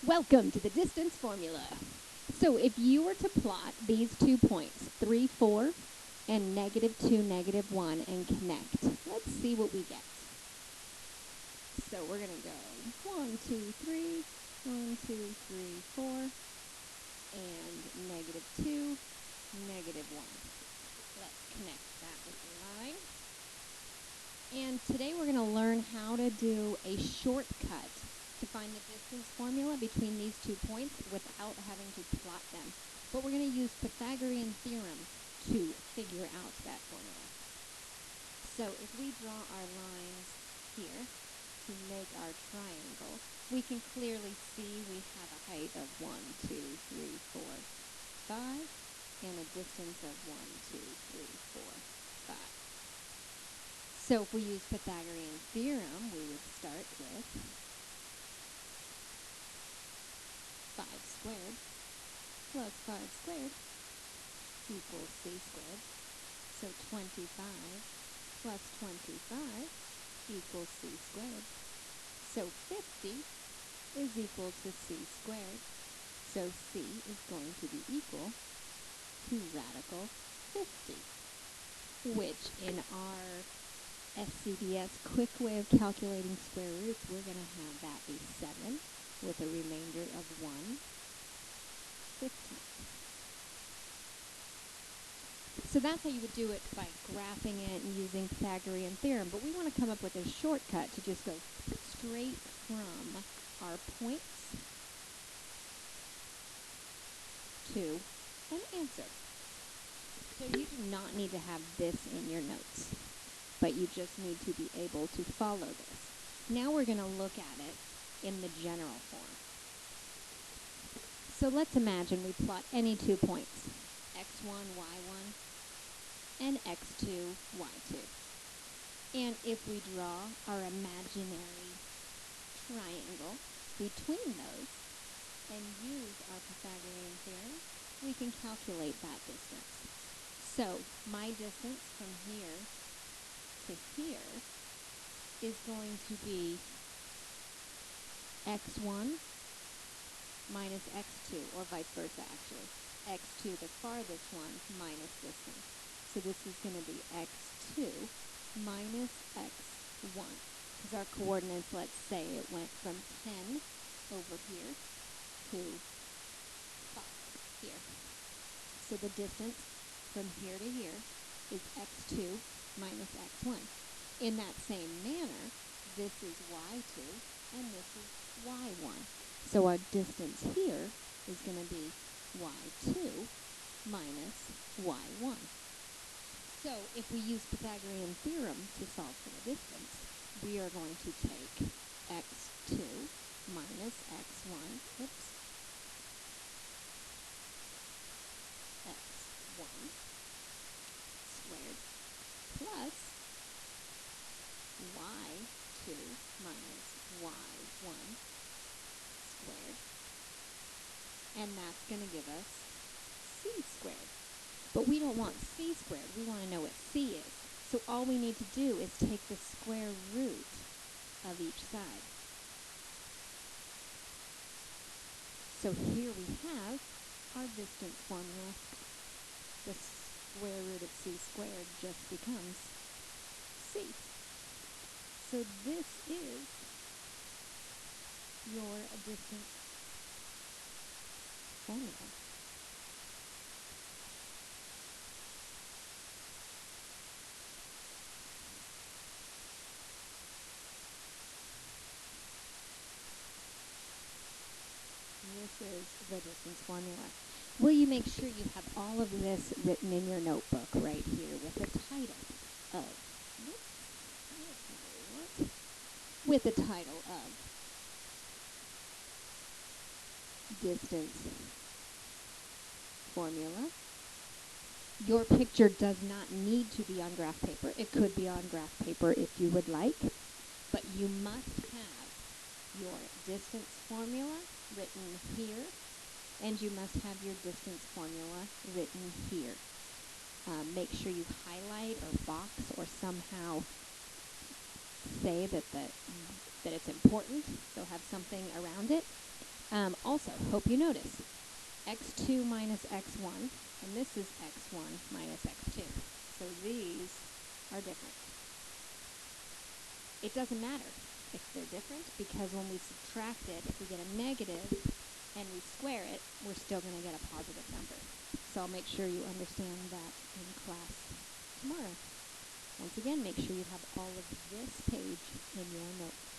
Welcome to the distance formula. So if you were to plot these 2 points, 3, 4, and -2, -1, and connect, let's see what we get. So we're going to go 1, 2, 3, 1, 2, 3, 4, and -2, -1. Let's connect that with the line. And today we're going to learn how to do a shortcut to find the distance formula between these 2 points without having to plot them. But we're going to use Pythagorean theorem to figure out that formula. So if we draw our lines here to make our triangle, we can clearly see we have a height of 1, 2, 3, 4, 5, and a distance of 1, 2, 3, 4, 5. So if we use Pythagorean theorem, we would start with 5 squared plus 5 squared equals c squared. So 25 plus 25 equals c squared. So 50 is equal to c squared. So c is going to be equal to radical 50, which in our SCDS quick way of calculating square roots, we're going to have that be 7 with a remainder of 1 15. So that's how you would do it by graphing it and using Pythagorean theorem. But we want to come up with a shortcut to just go straight from our points to an answer. So you do not need to have this in your notes, but you just need to be able to follow this. Now we're going to look at it in the general form. So let's imagine we plot any 2 points, x1, y1, and x2, y2. And if we draw our imaginary triangle between those and use our Pythagorean theorem, we can calculate that distance. So my distance from here to here is going to be x1 minus x2, or vice versa actually. x2, the farthest one, minus this one. So this is going to be x2 minus x1. Because our coordinates, let's say it went from 10 over here to 5 here. So the distance from here to here is x2 minus x1. In that same manner, this is y2 and this is y1. So our distance here is going to be y2 minus y1. So if we use Pythagorean theorem to solve for the distance, we are going to take x2 minus x1, x1 squared plus y2 minus y1 squared, and that's going to give us c squared. But we don't want c squared, we want to know what c is. So all we need to do is take the square root of each side. So here we have our distance formula. The square root of c squared just becomes c. So this is your distance formula. This is the distance formula. Will you make sure you have all of this written in your notebook right here with the title of, with the title of distance formula. Your picture does not need to be on graph paper. It could be on graph paper if you would like, but you must have your distance formula written here, and you must have your distance formula written here. Make sure you highlight or box or somehow say that it's important, so have something around it. Also, hope you notice, x2 minus x1, and this is x1 minus x2. So these are different. It doesn't matter if they're different, because when we subtract it, if we get a negative and we square it, we're still going to get a positive number. So I'll make sure you understand that in class tomorrow. Once again, make sure you have all of this page in your notes.